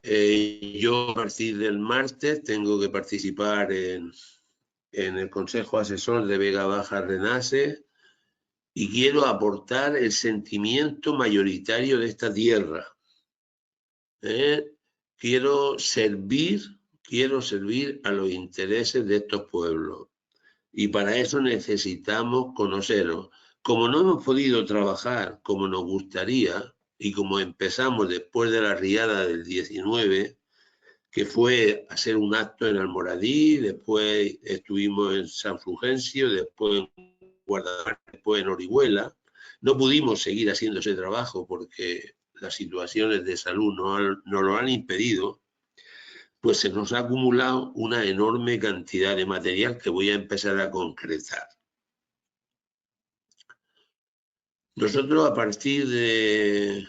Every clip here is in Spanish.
Yo a partir del martes tengo que participar en el Consejo Asesor de Vega Baja Renace y quiero aportar el sentimiento mayoritario de esta tierra. Quiero servir a los intereses de estos pueblos y para eso necesitamos conoceros. Como no hemos podido trabajar como nos gustaría y como empezamos después de la riada del 19, que fue hacer un acto en Almoradí, después estuvimos en San Fulgencio, después en Guardamar, después en Orihuela. No pudimos seguir haciendo ese trabajo porque las situaciones de salud nos lo han impedido, pues se nos ha acumulado una enorme cantidad de material que voy a empezar a concretar. Nosotros a partir de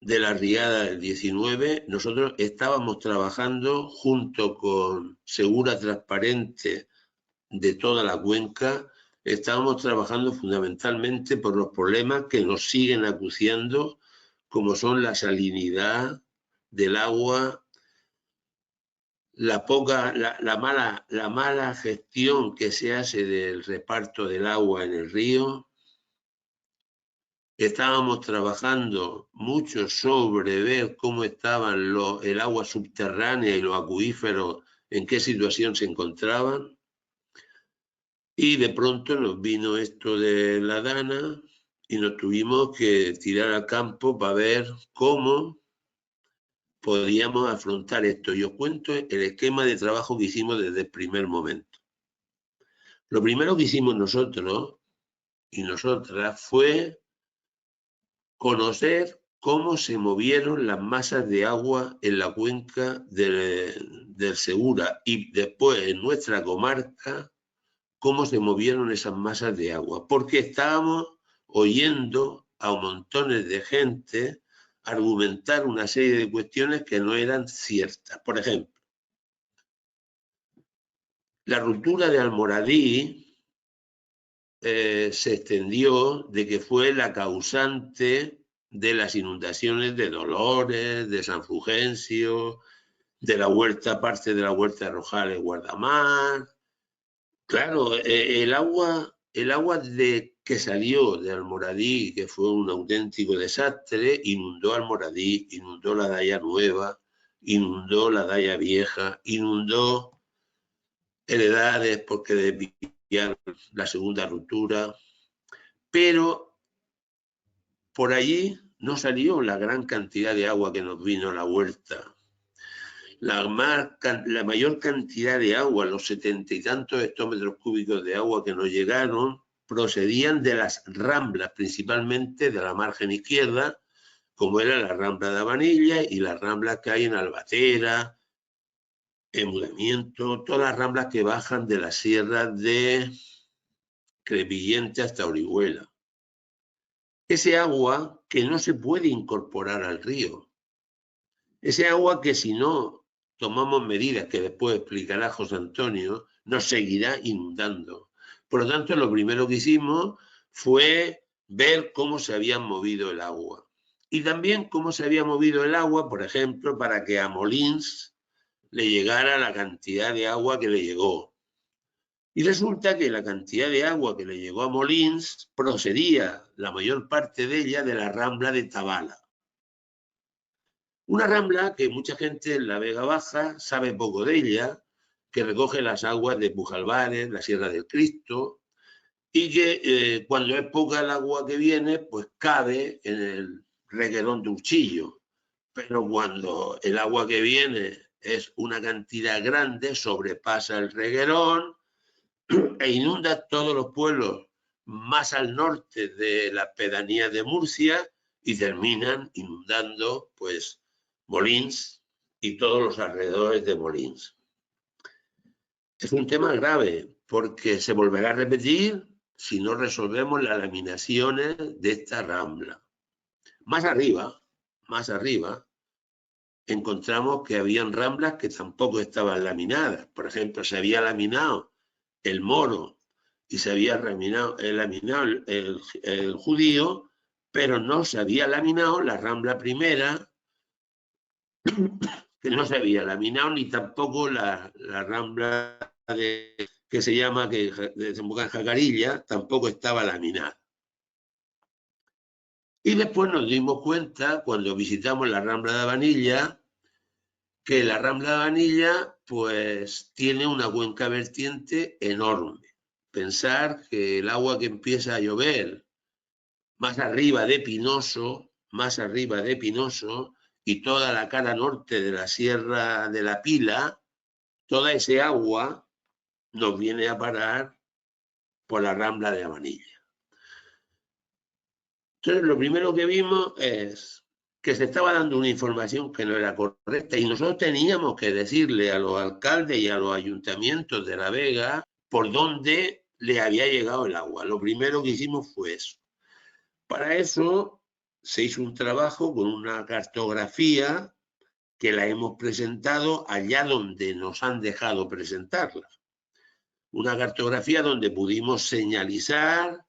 la riada del 19, nosotros estábamos trabajando junto con Segura Transparente de toda la cuenca, estábamos trabajando fundamentalmente por los problemas que nos siguen acuciando, como son la salinidad del agua, la mala gestión que se hace del reparto del agua en el río. Estábamos trabajando mucho sobre ver cómo estaban el agua subterránea y los acuíferos, en qué situación se encontraban. Y de pronto nos vino esto de la Dana y nos tuvimos que tirar al campo para ver cómo podíamos afrontar esto. Yo os cuento el esquema de trabajo que hicimos desde el primer momento. Lo primero que hicimos nosotros y nosotras fue conocer cómo se movieron las masas de agua en la cuenca del Segura y después en nuestra comarca, cómo se movieron esas masas de agua, porque estábamos oyendo a montones de gente argumentar una serie de cuestiones que no eran ciertas. Por ejemplo, la ruptura de Almoradí se extendió de que fue la causante de las inundaciones de Dolores, de San Fulgencio, de la huerta, parte de la huerta de Rojales, Guardamar. Claro, el agua que salió de Almoradí, que fue un auténtico desastre, inundó Almoradí, inundó la Daya Nueva, inundó la Daya Vieja, inundó Heredades porque desviaron la segunda ruptura, pero por allí no salió la gran cantidad de agua que nos vino a la huerta. La mayor cantidad de agua, los 70 y tantos hectómetros cúbicos de agua que nos llegaron, procedían de las ramblas, principalmente de la margen izquierda, como era la rambla de Abanilla y las ramblas que hay en Albatera, en Mudamiento, todas las ramblas que bajan de la sierra de Crepillente hasta Orihuela. Ese agua que no se puede incorporar al río, ese agua que si no tomamos medidas que después explicará José Antonio, nos seguirá inundando. Por lo tanto, lo primero que hicimos fue ver cómo se había movido el agua. Y también cómo se había movido el agua, por ejemplo, para que a Molins le llegara la cantidad de agua que le llegó. Y resulta que la cantidad de agua que le llegó a Molins procedía, la mayor parte de ella, de la rambla de Tabala. Una rambla que mucha gente en la Vega Baja sabe poco de ella, que recoge las aguas de Pujalbares, la Sierra del Cristo, y que cuando es poca el agua que viene, pues cabe en el reguerón de Urchillo. Pero cuando el agua que viene es una cantidad grande, sobrepasa el reguerón e inunda todos los pueblos más al norte de las pedanías de Murcia y terminan inundando, pues, Molins y todos los alrededores de Molins. Es un tema grave porque se volverá a repetir si no resolvemos las laminaciones de esta rambla. Más arriba, encontramos que habían ramblas que tampoco estaban laminadas. Por ejemplo, se había laminado el Moro y se había laminado el Judío, pero no se había laminado la rambla primera, que no se había laminado, ni tampoco la rambla que se llama, que desemboca en Jacarilla, tampoco estaba laminada. Y después nos dimos cuenta, cuando visitamos la Rambla de Vanilla, que la Rambla de Vanilla pues tiene una cuenca vertiente enorme. Pensar que el agua que empieza a llover más arriba de Pinoso, y toda la cara norte de la Sierra de la Pila, toda ese agua nos viene a parar por la Rambla de Vanilla. Entonces, lo primero que vimos es que se estaba dando una información que no era correcta y nosotros teníamos que decirle a los alcaldes y a los ayuntamientos de La Vega por dónde le había llegado el agua. Lo primero que hicimos fue eso. Para eso se hizo un trabajo con una cartografía que la hemos presentado allá donde nos han dejado presentarla. Una cartografía donde pudimos señalizar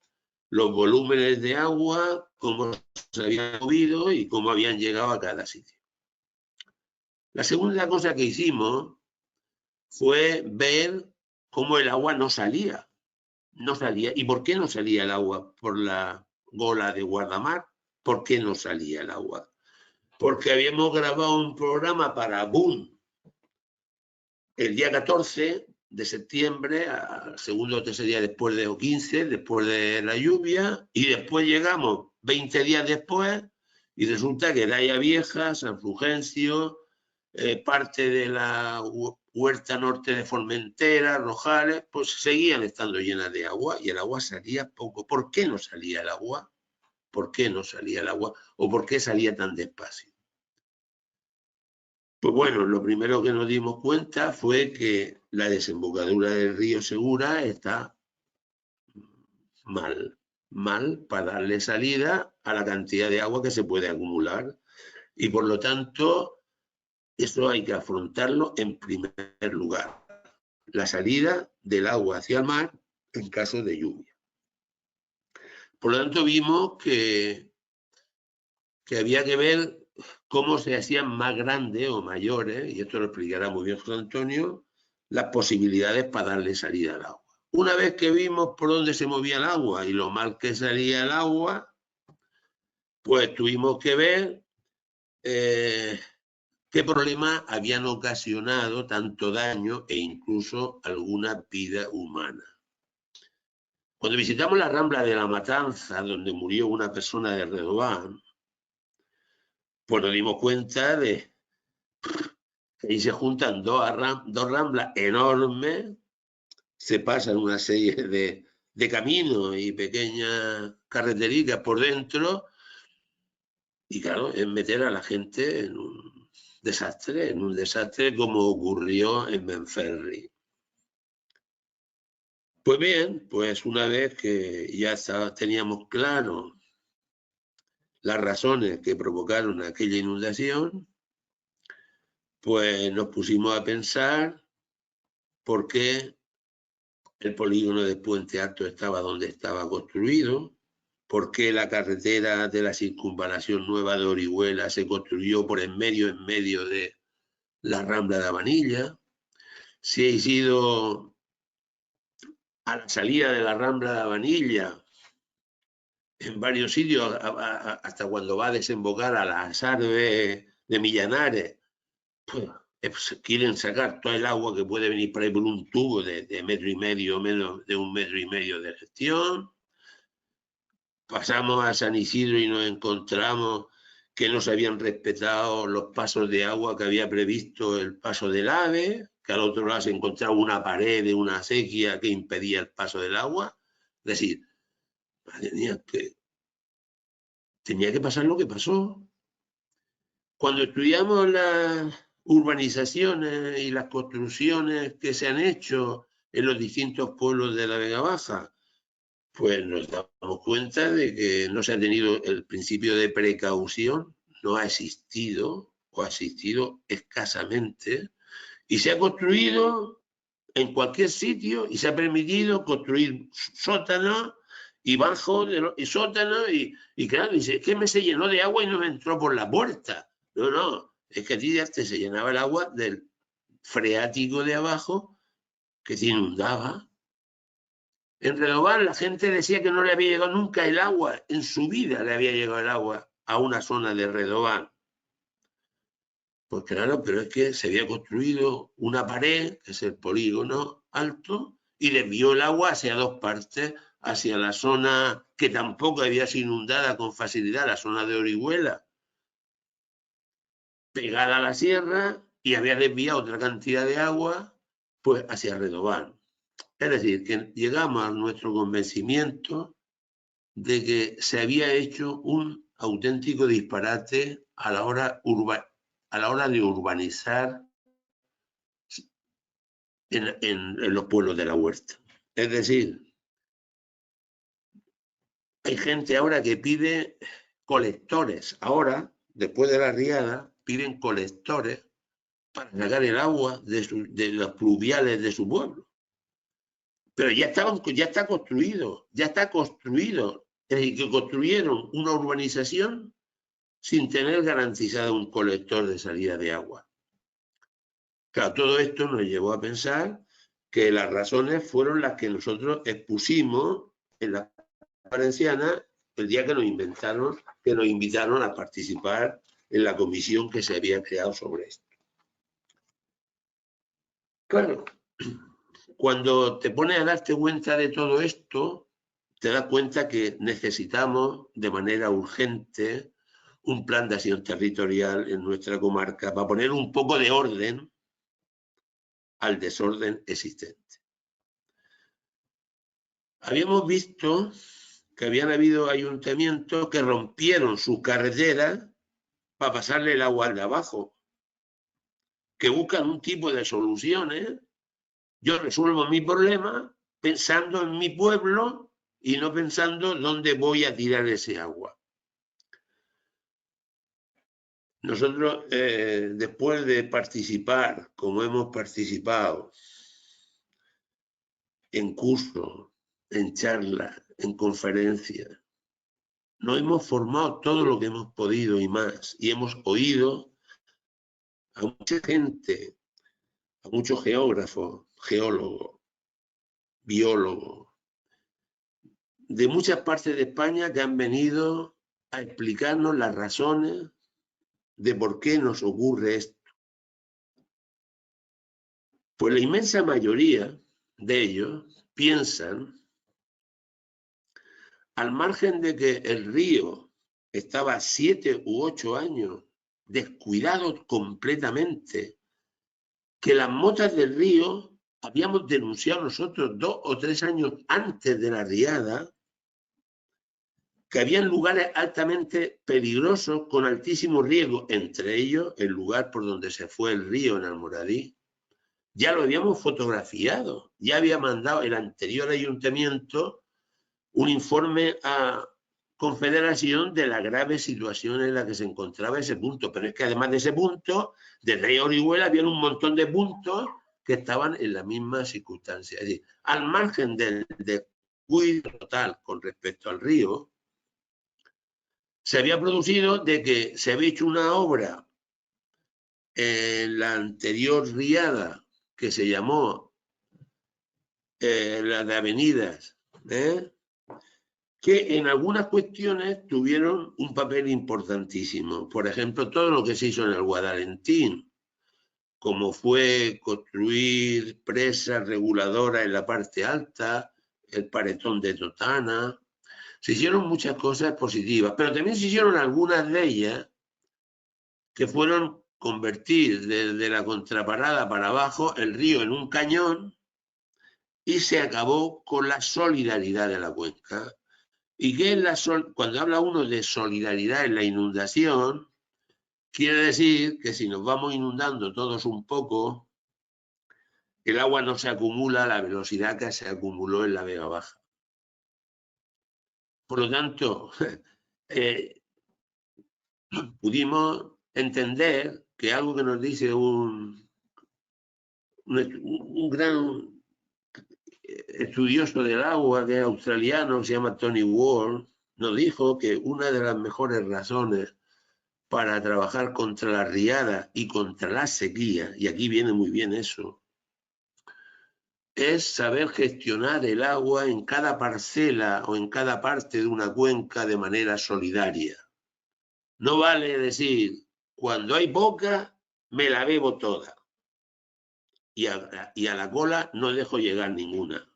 los volúmenes de agua, cómo se habían movido y cómo habían llegado a cada sitio. La segunda cosa que hicimos fue ver cómo el agua no salía. No salía. ¿Y por qué no salía el agua? Por la gola de Guardamar. ¿Por qué no salía el agua? Porque habíamos grabado un programa para Boom el día 14 de septiembre, al segundo o tercer día después de, o 15, después de la lluvia, y después llegamos 20 días después y resulta que Daya Vieja, San Fulgencio, parte de la huerta norte de Formentera, Rojales, pues seguían estando llenas de agua y el agua salía poco. ¿Por qué no salía el agua? ¿Por qué no salía el agua? ¿O por qué salía tan despacio? Pues bueno, lo primero que nos dimos cuenta fue que la desembocadura del río Segura está mal para darle salida a la cantidad de agua que se puede acumular. Y por lo tanto, eso hay que afrontarlo en primer lugar. La salida del agua hacia el mar en caso de lluvia. Por lo tanto, vimos que había que ver cómo se hacían más grandes o mayores, y esto lo explicará muy bien José Antonio, las posibilidades para darle salida al agua. Una vez que vimos por dónde se movía el agua y lo mal que salía el agua, pues tuvimos que ver qué problemas habían ocasionado tanto daño e incluso alguna vida humana. Cuando visitamos la Rambla de la Matanza, donde murió una persona de Redován, pues nos dimos cuenta de que ahí se juntan dos ramblas enormes, se pasan una serie de caminos y pequeñas carreteritas por dentro, y claro, es meter a la gente en un desastre como ocurrió en Benferri. Pues bien, pues una vez que ya teníamos claro las razones que provocaron aquella inundación, pues nos pusimos a pensar por qué el polígono de Puente Alto estaba donde estaba construido, por qué la carretera de la circunvalación nueva de Orihuela se construyó por en medio de la Rambla de Vanilla, si ha sido a la salida de la Rambla de Vanilla en varios sitios, hasta cuando va a desembocar a la Sarve de Millanares, pues quieren sacar todo el agua que puede venir por ahí por un tubo de 1,5 metros, menos de 1,5 metros de gestión. Pasamos a San Isidro y nos encontramos que no se habían respetado los pasos de agua que había previsto el paso del AVE, que al otro lado se encontraba una pared de una acequia que impedía el paso del agua. Es decir, tenía que pasar lo que pasó. Cuando estudiamos las urbanizaciones y las construcciones que se han hecho en los distintos pueblos de la Vega Baja, pues nos damos cuenta de que no se ha tenido el principio de precaución, no ha existido o ha existido escasamente, y se ha construido en cualquier sitio y se ha permitido construir sótanos y bajo y sótanos y claro, dice, es que se llenó de agua y no me entró por la puerta. No, Es que a ti ya se llenaba el agua del freático de abajo que se inundaba. En Redován la gente decía que no le había llegado nunca el agua, en su vida le había llegado el agua a una zona de Redován. Pues claro, pero es que se había construido una pared, que es el polígono alto, y desvió el agua hacia dos partes, hacia la zona que tampoco había sido inundada con facilidad, la zona de Orihuela, pegada a la sierra, y había desviado otra cantidad de agua pues hacia Redován. Es decir, que llegamos a nuestro convencimiento de que se había hecho un auténtico disparate a la hora de urbanizar en los pueblos de la huerta. Es decir, hay gente ahora que pide colectores. Ahora, después de la riada, piden colectores para sacar el agua de los pluviales de su pueblo. Pero ya está construido, ya está construido. Es decir, que construyeron una urbanización sin tener garantizado un colector de salida de agua. Claro, todo esto nos llevó a pensar que las razones fueron las que nosotros expusimos en la valenciana el día que nos invitaron a participar en la comisión que se había creado sobre esto. Claro, cuando te pones a darte cuenta de todo esto, te das cuenta que necesitamos de manera urgente un plan de acción territorial en nuestra comarca para poner un poco de orden al desorden existente. Habíamos visto que habían habido ayuntamientos que rompieron sus carreteras para pasarle el agua al de abajo, que buscan un tipo de soluciones. Yo resuelvo mi problema pensando en mi pueblo y no pensando dónde voy a tirar ese agua. Nosotros, después de participar, como hemos participado, en cursos, en charlas, en conferencias, nos hemos formado todo lo que hemos podido y más, y hemos oído a mucha gente, a muchos geógrafos, geólogos, biólogos, de muchas partes de España que han venido a explicarnos las razones de por qué nos ocurre esto. Pues la inmensa mayoría de ellos piensan, al margen de que el río estaba 7 u 8 años descuidado completamente, que las motas del río habíamos denunciado nosotros 2 o 3 años antes de la riada, que habían lugares altamente peligrosos con altísimo riesgo, entre ellos el lugar por donde se fue el río en Almoradí. Ya lo habíamos fotografiado, ya había mandado el anterior ayuntamiento un informe a Confederación de la grave situación en la que se encontraba ese punto. Pero es que además de ese punto, de río Orihuela, había un montón de puntos que estaban en la misma circunstancia. Es decir, al margen del descuido total con respecto al río, se había producido de que se había hecho una obra en la anterior riada que se llamó la de avenidas, que en algunas cuestiones tuvieron un papel importantísimo. Por ejemplo, todo lo que se hizo en el Guadalentín, como fue construir presas reguladoras en la parte alta, el paretón de Totana. Se hicieron muchas cosas positivas, pero también se hicieron algunas de ellas que fueron convertir desde la contraparada para abajo el río en un cañón, y se acabó con la solidaridad de la cuenca. ¿Y qué es cuando habla uno de solidaridad en la inundación? Quiere decir que si nos vamos inundando todos un poco, el agua no se acumula a la velocidad que se acumuló en la Vega Baja. Por lo tanto, pudimos entender que algo que nos dice un gran estudioso del agua, que es australiano, se llama Tony Ward, nos dijo que una de las mejores razones para trabajar contra la riada y contra la sequía, y aquí viene muy bien eso, es saber gestionar el agua en cada parcela o en cada parte de una cuenca de manera solidaria. No vale decir, cuando hay poca, me la bebo toda. Y a la cola no dejo llegar ninguna.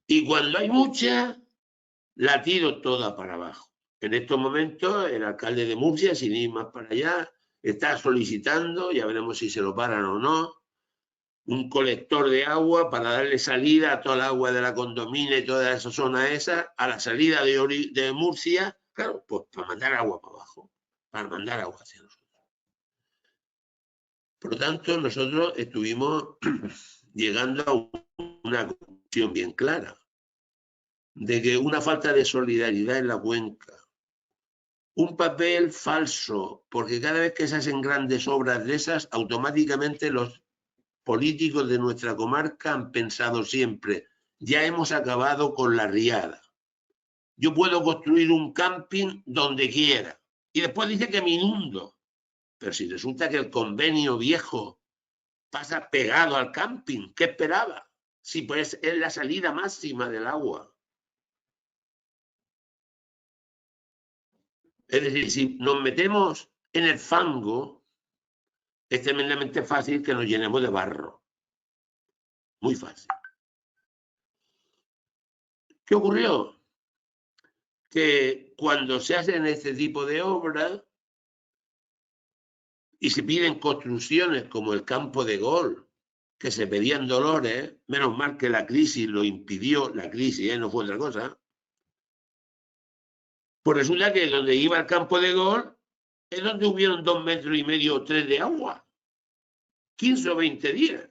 Y cuando hay mucha, la tiro toda para abajo. En estos momentos, el alcalde de Murcia, sin ir más para allá, está solicitando, ya veremos si se lo paran o no, un colector de agua para darle salida a toda el agua de la condomina y toda esa zona esa, a la salida de Murcia, claro, pues para mandar agua para abajo, para mandar agua hacia nosotros. Por lo tanto, nosotros estuvimos llegando a una conclusión bien clara, de que una falta de solidaridad en la cuenca, un papel falso, porque cada vez que se hacen grandes obras de esas, automáticamente los políticos de nuestra comarca han pensado siempre, ya hemos acabado con la riada. Yo puedo construir un camping donde quiera. Y después dice que me inundo. Pero si resulta que el convenio viejo pasa pegado al camping, ¿qué esperaba? Si pues es la salida máxima del agua. Es decir, si nos metemos en el fango, es tremendamente fácil que nos llenemos de barro. Muy fácil. ¿Qué ocurrió? Que cuando se hacen este tipo de obras y se piden construcciones como el campo de golf, que se pedían Dolores, menos mal que la crisis lo impidió, la crisis, no fue otra cosa, pues resulta que donde iba el campo de golf es donde hubieron 2,5 metros o 3 de agua, 15 o 20 días.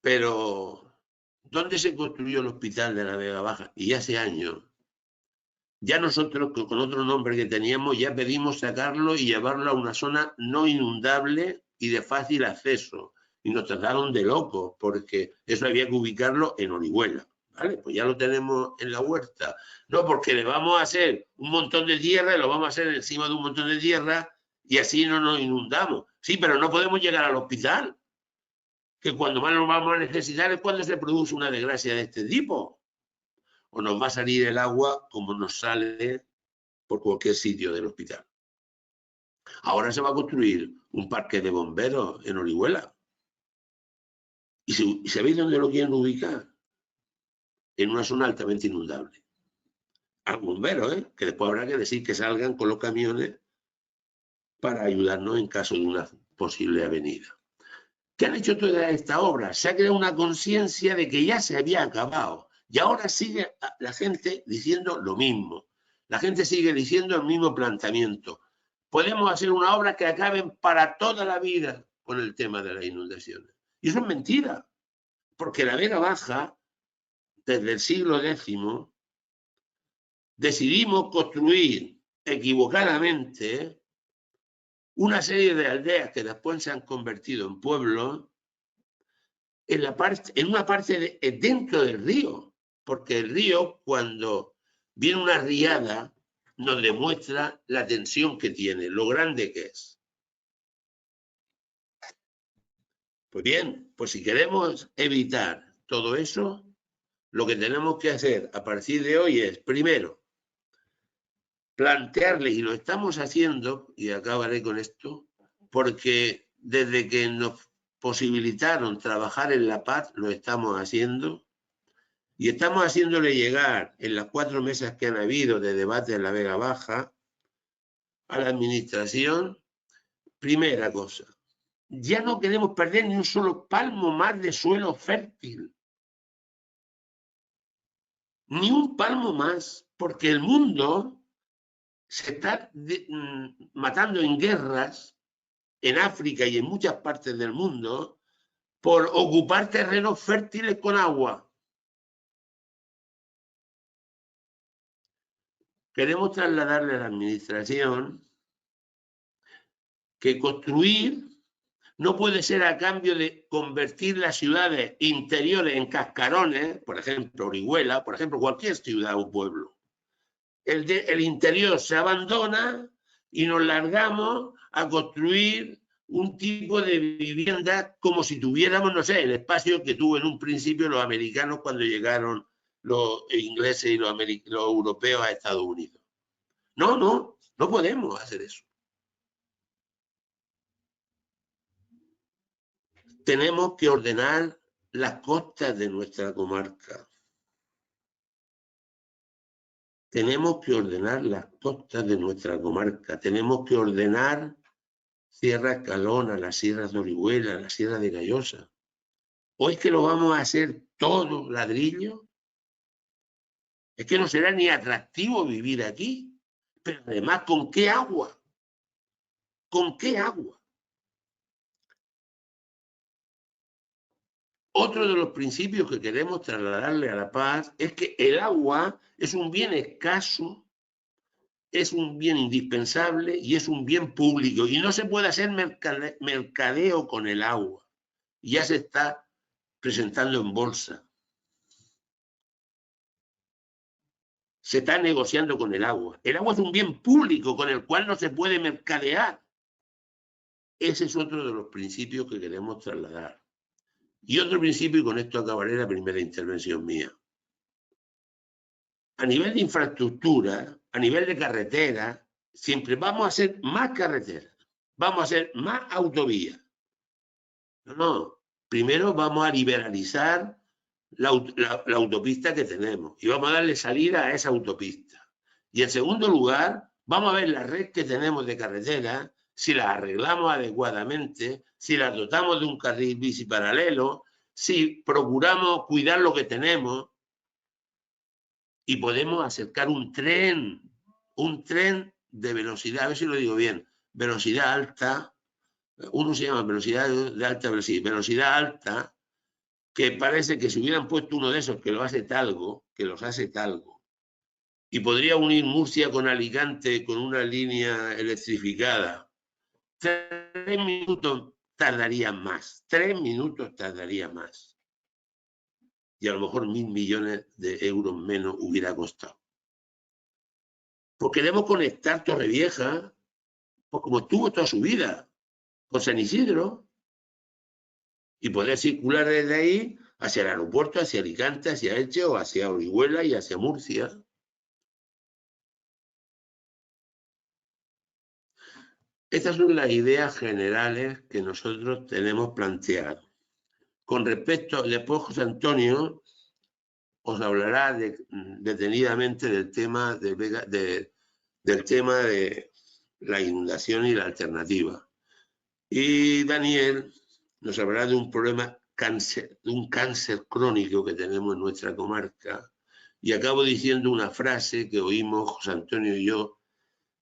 Pero, ¿dónde se construyó el hospital de la Vega Baja? Y hace años, ya nosotros, con otro nombre que teníamos, ya pedimos sacarlo y llevarlo a una zona no inundable y de fácil acceso. Y nos trataron de locos, porque eso había que ubicarlo en Orihuela. ¿Vale? Pues ya lo tenemos en la huerta. No, porque le vamos a hacer un montón de tierra y lo vamos a hacer encima de un montón de tierra y así no nos inundamos. Sí, pero no podemos llegar al hospital, que cuando más nos vamos a necesitar es cuando se produce una desgracia de este tipo. O nos va a salir el agua como nos sale por cualquier sitio del hospital. Ahora se va a construir un parque de bomberos en Orihuela. ¿Y sabéis dónde lo quieren ubicar? En una zona altamente inundable. A los bomberos, que después habrá que decir que salgan con los camiones para ayudarnos en caso de una posible avenida. ¿Qué han hecho toda esta obra? Se ha creado una conciencia de que ya se había acabado. Y ahora sigue la gente diciendo lo mismo. La gente sigue diciendo el mismo planteamiento. Podemos hacer una obra que acabe para toda la vida con el tema de las inundaciones. Y eso es mentira. Porque la Vega Baja, desde el siglo X, decidimos construir equivocadamente una serie de aldeas que después se han convertido en pueblos en una parte dentro del río, porque el río, cuando viene una riada, nos demuestra la tensión que tiene, lo grande que es. Pues bien, pues si queremos evitar todo eso, lo que tenemos que hacer a partir de hoy es, primero, plantearles, y lo estamos haciendo, y acabaré con esto, porque desde que nos posibilitaron trabajar en la paz, lo estamos haciendo, y estamos haciéndole llegar en las 4 mesas que han habido de debate en la Vega Baja a la administración, primera cosa, ya no queremos perder ni un solo palmo más de suelo fértil. Ni un palmo más, porque el mundo se está matando en guerras en África y en muchas partes del mundo por ocupar terrenos fértiles con agua. Queremos trasladarle a la administración que construir no puede ser a cambio de convertir las ciudades interiores en cascarones, por ejemplo, Orihuela, por ejemplo, cualquier ciudad o pueblo. el interior se abandona y nos largamos a construir un tipo de vivienda como si tuviéramos, no sé, el espacio que tuvo en un principio los americanos cuando llegaron los ingleses y los europeos a Estados Unidos. No, no, no podemos hacer eso. Tenemos que ordenar las costas de nuestra comarca. Tenemos que ordenar las costas de nuestra comarca. Tenemos que ordenar Sierra Escalona, la Sierra de Orihuela, la Sierra de Callosa. ¿O es que lo vamos a hacer todo ladrillo? Es que no será ni atractivo vivir aquí. Pero además, ¿con qué agua? ¿Con qué agua? Otro de los principios que queremos trasladarle a La Paz es que el agua es un bien escaso, es un bien indispensable y es un bien público. Y no se puede hacer mercadeo con el agua. Ya se está presentando en bolsa. Se está negociando con el agua. El agua es un bien público con el cual no se puede mercadear. Ese es otro de los principios que queremos trasladar. Y otro principio, y con esto acabaré la primera intervención mía. A nivel de infraestructura, a nivel de carretera, siempre vamos a hacer más carreteras, vamos a hacer más autovías. No, no. Primero vamos a liberalizar la autopista que tenemos y vamos a darle salida a esa autopista. Y en segundo lugar, vamos a ver la red que tenemos de carretera, si la arreglamos adecuadamente, si la dotamos de un carril bici paralelo, si procuramos cuidar lo que tenemos y podemos acercar un tren de velocidad, a ver si lo digo bien, velocidad alta, uno se llama velocidad de alta velocidad alta, que parece que si hubieran puesto uno de esos que lo hace Talgo, que los hace Talgo, y podría unir Murcia con Alicante con una línea electrificada, 3 minutos tardaría más, 3 minutos tardaría más. Y a lo mejor 1.000 millones de euros menos hubiera costado. Porque queremos conectar Torrevieja, pues como estuvo toda su vida, con San Isidro, y poder circular desde ahí hacia el aeropuerto, hacia Alicante, hacia Elche o hacia Orihuela y hacia Murcia. Estas son las ideas generales que nosotros tenemos planteadas. Con respecto, después José Antonio os hablará detenidamente del tema de la inundación y la alternativa. Y Daniel nos hablará de un problema de un cáncer crónico que tenemos en nuestra comarca. Y acabo diciendo una frase que oímos José Antonio y yo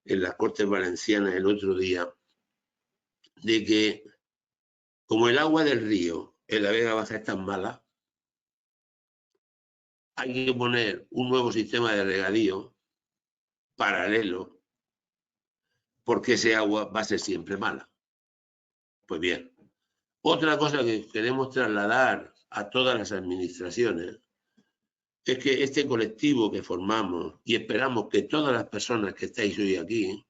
en las Cortes Valencianas el otro día, de que como el agua del río en la Vega Baja es tan mala, hay que poner un nuevo sistema de regadío paralelo, porque ese agua va a ser siempre mala. Pues bien, otra cosa que queremos trasladar a todas las administraciones es que este colectivo que formamos, y esperamos que todas las personas que estáis hoy aquí,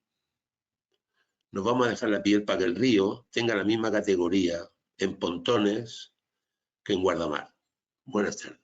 nos vamos a dejar la piel para que el río tenga la misma categoría en Pontones que en Guardamar. Buenas tardes.